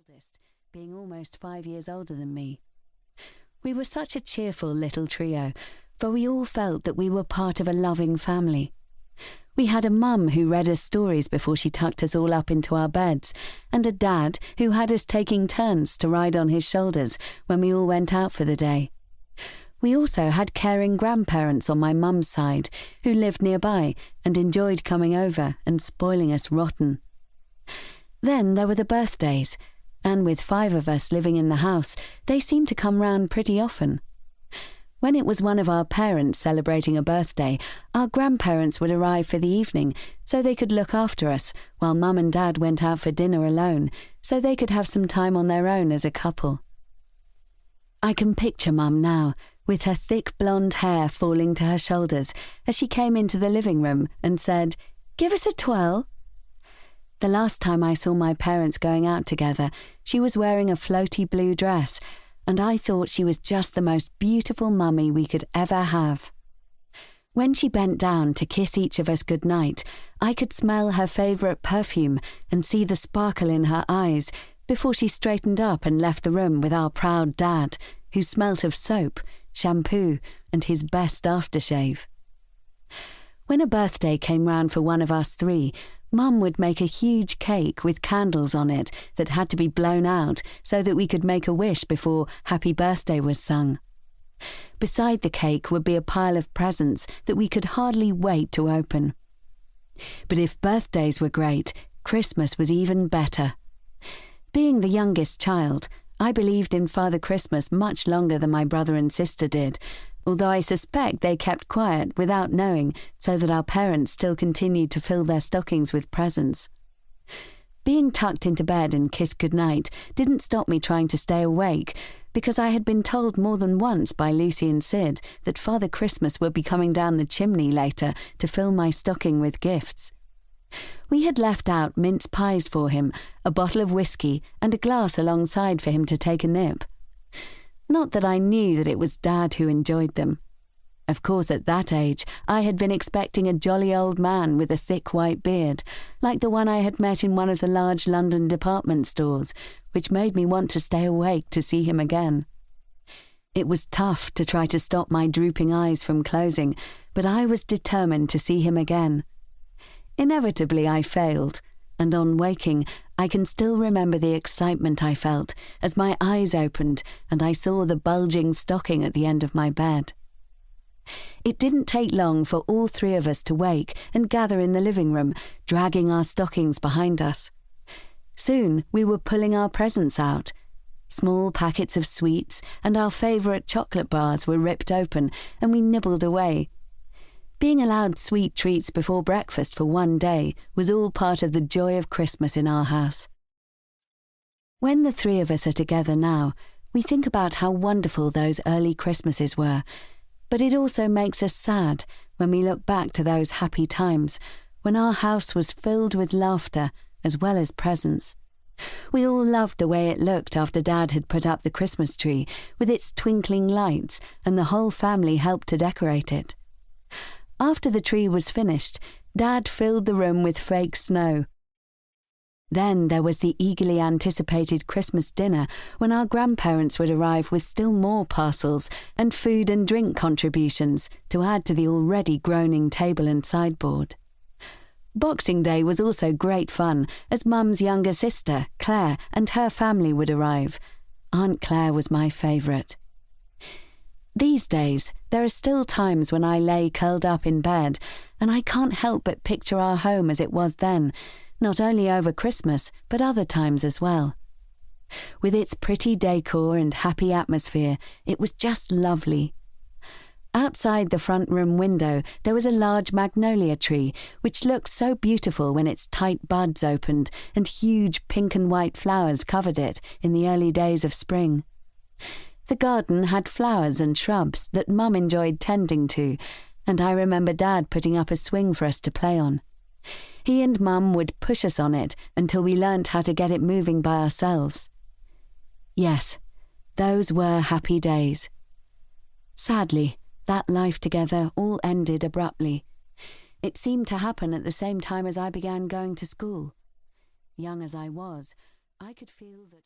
eldest, being almost 5 years older than me. We were such a cheerful little trio, for we all felt that we were part of a loving family. We had a mum who read us stories before she tucked us all up into our beds, and a dad who had us taking turns to ride on his shoulders when we all went out for the day. We also had caring grandparents on my mum's side who lived nearby and enjoyed coming over and spoiling us rotten. Then there were the birthdays, and with 5 of us living in the house, they seemed to come round pretty often. When it was one of our parents celebrating a birthday, our grandparents would arrive for the evening so they could look after us while Mum and Dad went out for dinner alone so they could have some time on their own as a couple. I can picture Mum now, with her thick blonde hair falling to her shoulders as she came into the living room and said, "Give us a twirl." The last time I saw my parents going out together, she was wearing a floaty blue dress, and I thought she was just the most beautiful mummy we could ever have. When she bent down to kiss each of us goodnight, I could smell her favourite perfume and see the sparkle in her eyes before she straightened up and left the room with our proud dad, who smelt of soap, shampoo, and his best aftershave. When a birthday came round for one of us 3, Mum would make a huge cake with candles on it that had to be blown out so that we could make a wish before Happy Birthday was sung. Beside the cake would be a pile of presents that we could hardly wait to open. But if birthdays were great, Christmas was even better. Being the youngest child, I believed in Father Christmas much longer than my brother and sister did, although I suspect they kept quiet without knowing so that our parents still continued to fill their stockings with presents. Being tucked into bed and kissed goodnight didn't stop me trying to stay awake, because I had been told more than once by Lucy and Sid that Father Christmas would be coming down the chimney later to fill my stocking with gifts. We had left out mince pies for him, a bottle of whiskey, and a glass alongside for him to take a nip. Not that I knew that it was Dad who enjoyed them. Of course, at that age, I had been expecting a jolly old man with a thick white beard, like the one I had met in one of the large London department stores, which made me want to stay awake to see him again. It was tough to try to stop my drooping eyes from closing, but I was determined to see him again. Inevitably, I failed, and on waking, I can still remember the excitement I felt as my eyes opened and I saw the bulging stocking at the end of my bed. It didn't take long for all 3 of us to wake and gather in the living room, dragging our stockings behind us. Soon we were pulling our presents out. Small packets of sweets and our favourite chocolate bars were ripped open and we nibbled away. Being allowed sweet treats before breakfast for one day was all part of the joy of Christmas in our house. When the 3 of us are together now, we think about how wonderful those early Christmases were, but it also makes us sad when we look back to those happy times when our house was filled with laughter as well as presents. We all loved the way it looked after Dad had put up the Christmas tree with its twinkling lights, and the whole family helped to decorate it. After the tree was finished, Dad filled the room with fake snow. Then there was the eagerly anticipated Christmas dinner when our grandparents would arrive with still more parcels and food and drink contributions to add to the already groaning table and sideboard. Boxing Day was also great fun as Mum's younger sister, Claire, and her family would arrive. Aunt Claire was my favourite. These days, there are still times when I lay curled up in bed, and I can't help but picture our home as it was then, not only over Christmas, but other times as well. With its pretty decor and happy atmosphere, it was just lovely. Outside the front room window, there was a large magnolia tree, which looked so beautiful when its tight buds opened and huge pink and white flowers covered it in the early days of spring. The garden had flowers and shrubs that Mum enjoyed tending to, and I remember Dad putting up a swing for us to play on. He and Mum would push us on it until we learnt how to get it moving by ourselves. Yes, those were happy days. Sadly, that life together all ended abruptly. It seemed to happen at the same time as I began going to school. Young as I was, I could feel that...